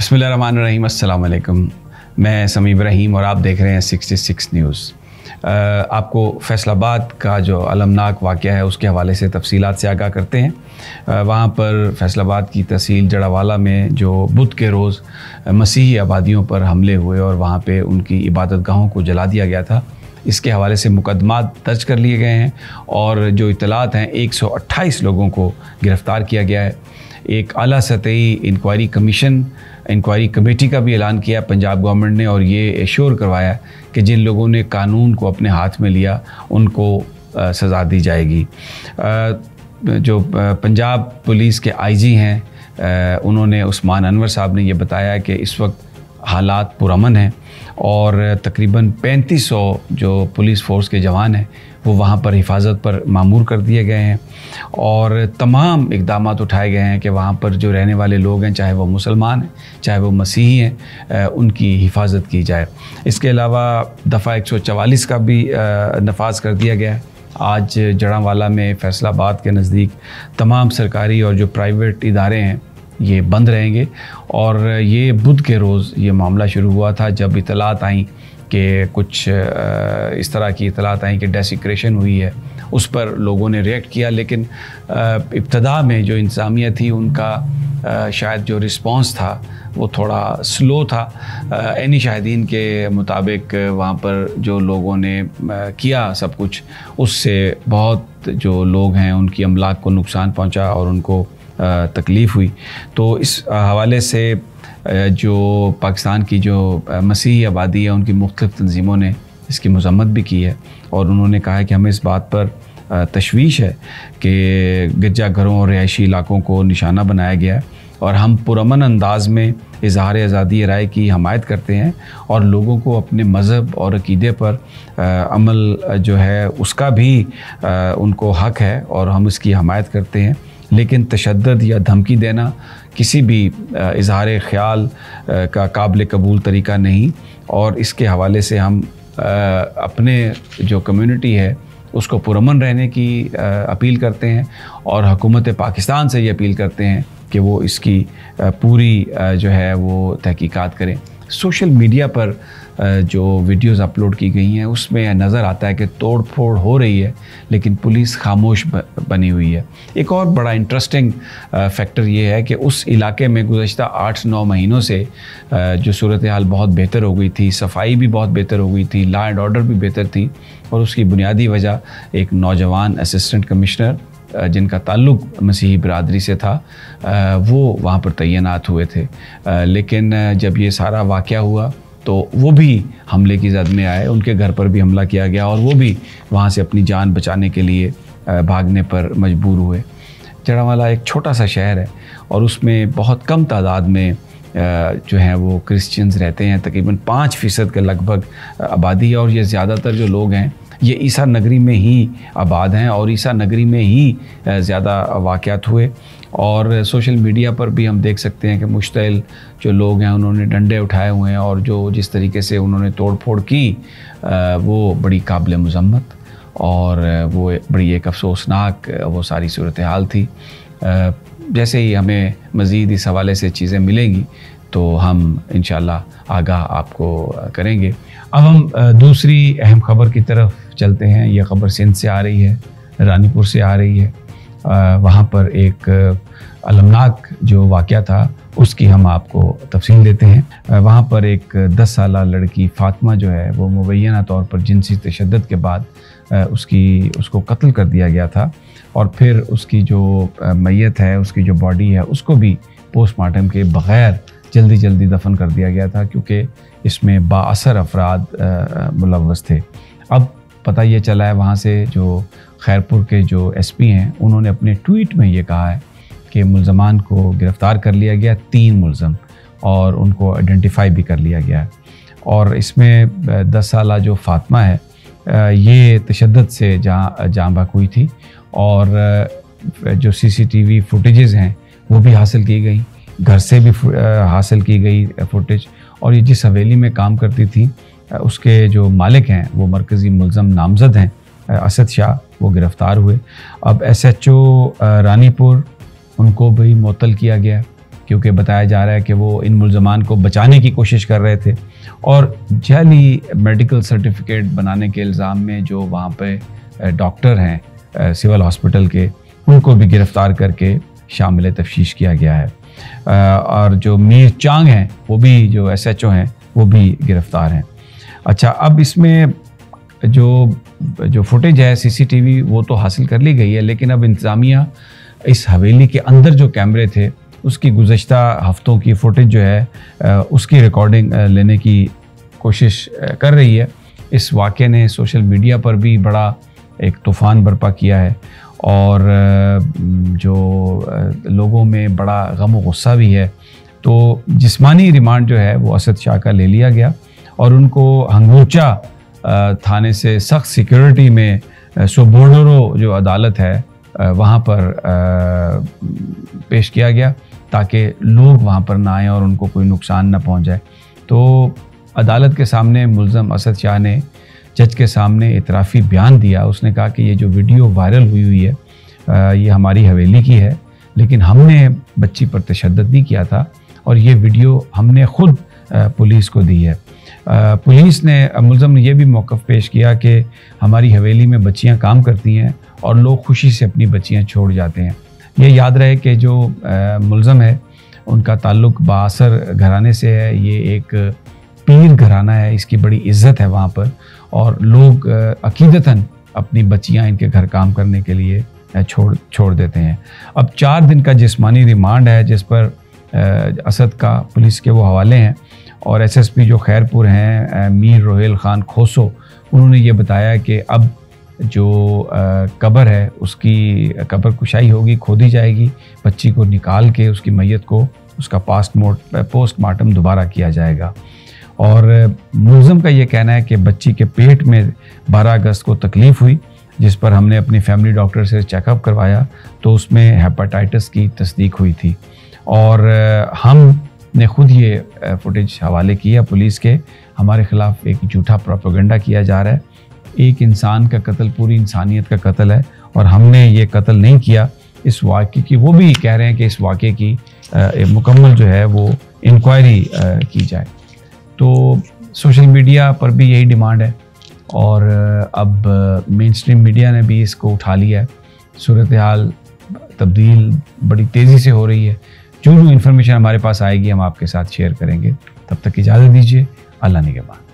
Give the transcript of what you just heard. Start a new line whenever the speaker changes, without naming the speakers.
बिस्मिल्लाहिर्रहमानिर्रहीम, अस्सलाम वालेकुम। मैं समी इब्राहिम और आप देख रहे हैं 66 न्यूज़। आपको फैसलाबाद का जो अलमनाक वाक़या है उसके हवाले से तफसीलात से आगाह करते हैं। वहाँ पर फैसलाबाद की तहसील जड़ावाला में जो बुध के रोज़ मसीही आबादियों पर हमले हुए और वहाँ पे उनकी इबादत गाहों को जला दिया गया था, इसके हवाले से मुकदमात दर्ज कर लिए गए हैं और जो इतलात हैं 128 लोगों को गिरफ़्तार किया गया है। एक आला सतही इंक्वायरी कमेटी का भी ऐलान किया पंजाब गवर्नमेंट ने और ये एश्योर करवाया कि जिन लोगों ने कानून को अपने हाथ में लिया उनको सज़ा दी जाएगी। जो पंजाब पुलिस के आईजी हैं उन्होंने उस्मान अनवर साहब ने ये बताया कि इस वक्त हालात पुरअमन हैं और तकरीबन 3500 जो पुलिस फ़ोर्स के जवान हैं वो वहाँ पर हिफाजत पर मामूर कर दिए गए हैं और तमाम इक़दामात उठाए गए हैं कि वहाँ पर जो रहने वाले लोग हैं, चाहे वो मुसलमान हैं चाहे वो मसीही हैं, उनकी हिफाजत की जाए। इसके अलावा दफ़ा 144 का भी नफाज कर दिया गया है। आज जड़ावाला में फैसलाबाद के नज़दीक तमाम सरकारी और जो प्राइवेट इदारे हैं ये बंद रहेंगे और ये बुध के रोज़ ये मामला शुरू हुआ था जब इतलात आई कि कुछ इस तरह की इतलात आई कि डेसिक्रेशन हुई है। उस पर लोगों ने रिएक्ट किया, लेकिन इब्तदा में जो इंतज़ामिया थी उनका शायद जो रिस्पॉन्स था वो थोड़ा स्लो था। एनी शाहिदीन के मुताबिक वहाँ पर जो लोगों ने किया सब कुछ, उससे बहुत जो लोग हैं उनकी अमलाक को नुकसान पहुँचा और उनको तकलीफ़ हुई। तो इस हवाले से जो पाकिस्तान की जो मसीही आबादी है उनकी मुख्तलिफ़ तंजीमों ने इसकी मज़म्मत भी की है और उन्होंने कहा है कि हमें इस बात पर तशवीश है कि गिरजा घरों और रिहायशी इलाकों को निशाना बनाया गया है और हम पुरअमन अंदाज़ में इज़हार आज़ादी राय की हमायत करते हैं और लोगों को अपने मज़हब और अक़ीदे पर अमल जो है उसका भी उनको हक़ है और हम इसकी हमायत करते हैं। लेकिन तशद्दुद या धमकी देना किसी भी इज़हार ख़याल का काबिल कबूल तरीका नहीं और इसके हवाले से हम अपने जो कम्युनिटी है उसको पुरअमन रहने की अपील करते हैं और हुकूमत पाकिस्तान से ये अपील करते हैं कि वो इसकी पूरी जो है वो तहकीकात करें। सोशल मीडिया पर जो वीडियोज़ अपलोड की गई हैं उसमें नज़र आता है कि तोड़ फोड़ हो रही है लेकिन पुलिस खामोश बनी हुई है। एक और बड़ा इंटरेस्टिंग फैक्टर ये है कि उस इलाके में गुज़श्ता 8-9 महीनों से जो सूरत हाल बहुत बेहतर हो गई थी, सफाई भी बहुत बेहतर हो गई थी, लॉ एंड ऑर्डर भी बेहतर थी और उसकी बुनियादी वजह एक नौजवान असिस्टेंट कमिश्नर जिनका ताल्लुक़ मसीही बरादरी से था वो वहाँ पर तैनात हुए थे। लेकिन जब ये सारा वाक़या हुआ तो वो भी हमले की जद में आए, उनके घर पर भी हमला किया गया और वो भी वहाँ से अपनी जान बचाने के लिए भागने पर मजबूर हुए। जड़ावाला एक छोटा सा शहर है और उसमें बहुत कम तादाद में जो हैं वो क्रिश्चियंस रहते हैं, तकरीबन 5% के लगभग आबादी है और ये ज़्यादातर जो लोग हैं ये ईसा नगरी में ही आबाद हैं और ईसा नगरी में ही ज़्यादा वाक़यात हुए। और सोशल मीडिया पर भी हम देख सकते हैं कि मुश्तइल जो लोग हैं उन्होंने डंडे उठाए हुए हैं और जो जिस तरीके से उन्होंने तोड़ फोड़ की वो बड़ी काबिल मज़म्मत और वो बड़ी एक अफसोसनाक वो सारी सूरत हाल थी। जैसे ही हमें मज़ीद इस हवाले से चीज़ें मिलेंगी तो हम इंशाअल्लाह आगाह आपको करेंगे। अब हम दूसरी अहम ख़बर की तरफ चलते हैं। यह ख़बर सिंध से आ रही है, रानीपुर से आ रही है। वहाँ पर एक अलमनाक जो वाक़या था उसकी हम आपको तफसील देते हैं। वहाँ पर एक 10 साला लड़की फ़ातिमा जो है वो मुबैना तौर पर जिनसी तशद्दुद के बाद उसको कत्ल कर दिया गया था और फिर उसकी जो मैयत है, उसकी जो बॉडी है, उसको भी पोस्टमार्टम के बग़ैर जल्दी दफन कर दिया गया था क्योंकि इसमें बाअसर अफराद मुलव्वस थे। अब पता ये चला है वहाँ से जो खैरपुर के जो एसपी हैं उन्होंने अपने ट्वीट में ये कहा है कि मुल्ज़मान को गिरफ़्तार कर लिया गया, 3 मुल्ज़म, और उनको आइडेंटिफाई भी कर लिया गया है। और इसमें 10 साला जो फ़ातिमा है ये तशद्दुद से जाँ बहक हुई थी और जो CCTV फुटेजेस हैं वो भी हासिल की गई, घर से भी हासिल की गई फुटेज। और ये जिस हवेली में काम करती थी उसके जो मालिक हैं वो मरकज़ी मुल्ज़म नामज़द हैं असद शाह, वो गिरफ़्तार हुए। अब SHO रानीपुर उनको भी मुअत्तल किया गया کیونکہ بتایا جا رہا ہے کہ وہ ان ملزمان کو بچانے کی کوشش کر رہے تھے، اور جعلی میڈیکل سرٹیفکیٹ بنانے کے الزام میں جو وہاں پہ ڈاکٹر ہیں سول ہاسپٹل کے، ان کو بھی گرفتار کر کے شامل تفتیش کیا گیا ہے، اور جو میر چانگ ہیں وہ بھی جو SHO ہیں وہ بھی گرفتار ہیں۔ اچھا، اب اس میں جو فوٹیج ہے CCTV وہ تو حاصل کر لی گئی ہے، لیکن اب انتظامیہ اس حویلی کے اندر جو کیمرے تھے اس کی گزشتہ ہفتوں کی فوٹیج جو ہے اس کی ریکارڈنگ لینے کی کوشش کر رہی ہے۔ اس واقعے نے سوشل میڈیا پر بھی بڑا ایک طوفان برپا کیا ہے، اور جو لوگوں میں بڑا غم و غصہ بھی ہے۔ تو جسمانی ریمانڈ جو ہے وہ اسد شاہ کا لے لیا گیا، اور ان کو ہنگوچا تھانے سے سخت سیکیورٹی میں سوبوڈورو جو عدالت ہے وہاں پر پیش کیا گیا، تاکہ لوگ وہاں پر نہ آئیں اور ان کو کوئی نقصان نہ پہنچ جائے۔ تو عدالت کے سامنے ملزم اسد شاہ نے جج کے سامنے اعترافی بیان دیا۔ اس نے کہا کہ یہ جو ویڈیو وائرل ہوئی ہے یہ ہماری حویلی کی ہے، لیکن ہم نے بچی پر تشدد نہیں کیا تھا، اور یہ ویڈیو ہم نے خود پولیس کو دی ہے۔ پولیس نے، ملزم نے یہ بھی موقف پیش کیا کہ ہماری حویلی میں بچیاں کام کرتی ہیں اور لوگ خوشی سے اپنی بچیاں چھوڑ جاتے ہیں۔ یہ یاد رہے کہ جو ملزم ہے ان کا تعلق بااثر گھرانے سے ہے، یہ ایک پیر گھرانہ ہے، اس کی بڑی عزت ہے وہاں پر، اور لوگ عقیدتاً اپنی بچیاں ان کے گھر کام کرنے کے لیے چھوڑ دیتے ہیں۔ اب 4 دن کا جسمانی ریمانڈ ہے جس پر اسد کا پولیس کے وہ حوالے ہیں، اور SSP جو خیرپور ہیں میر روہیل خان کھوسو، انہوں نے یہ بتایا کہ اب جو قبر ہے اس کی قبر کشائی ہوگی، کھودی جائے گی، بچی کو نکال کے اس کی میت کو اس کا پوسٹ مارٹم دوبارہ کیا جائے گا۔ اور ملزم کا یہ کہنا ہے کہ بچی کے پیٹ میں 12 اگست کو تکلیف ہوئی، جس پر ہم نے اپنی فیملی ڈاکٹر سے چیک اپ کروایا تو اس میں ہیپاٹائٹس کی تصدیق ہوئی تھی، اور ہم نے خود یہ فوٹیج حوالے کیا پولیس کے۔ ہمارے خلاف ایک جھوٹا پروپیگنڈا کیا جا رہا ہے، ایک انسان کا قتل پوری انسانیت کا قتل ہے، اور ہم نے یہ قتل نہیں کیا۔ اس واقعے کی وہ بھی کہہ رہے ہیں کہ اس واقعے کی مکمل جو ہے وہ انکوائری کی جائے۔ تو سوشل میڈیا پر بھی یہی ڈیمانڈ ہے، اور اب مین اسٹریم میڈیا نے بھی اس کو اٹھا لیا ہے۔ صورتحال تبدیل بڑی تیزی سے ہو رہی ہے۔ جو انفارمیشن ہمارے پاس آئے گی ہم آپ کے ساتھ شیئر کریں گے۔ تب تک اجازت دیجیے، اللہ نگہبان۔